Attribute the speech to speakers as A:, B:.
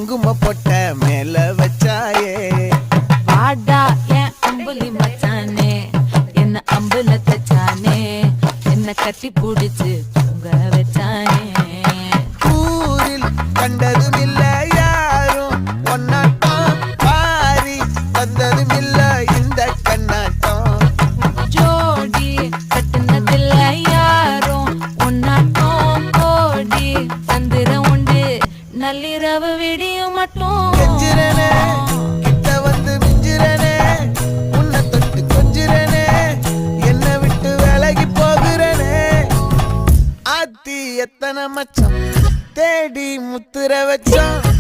A: குங்கும பொட்ட மேல வச்சாயே
B: வாடா என் அம்புலி மச்சானே என்ன அம்புல தச்சானே என்ன கட்டி புடிச்சு உங்க வச்சானே
A: ஊரில் கண்டதும் இல்ல யாரும் ஒன்னாட்டம் பாரி வந்ததும் இல்ல இந்த கண்ணாட்டம்
B: ஜோடி கட்டுனதில்ல யாரும் ஒன்னாட்டம் கோடி சந்திரம் உண்டு நள்ளிரவு விடியும் மட்டும்
A: கெஞ்சிரனே கிட்ட வந்து மிஞ்சிரனே உன்னை தொட்டு கொஞ்சிரனே என்னை விட்டு விலகி போகிறனே ஆத்தி எத்தனை மச்சம் தேடி முத்துற வச்சோம்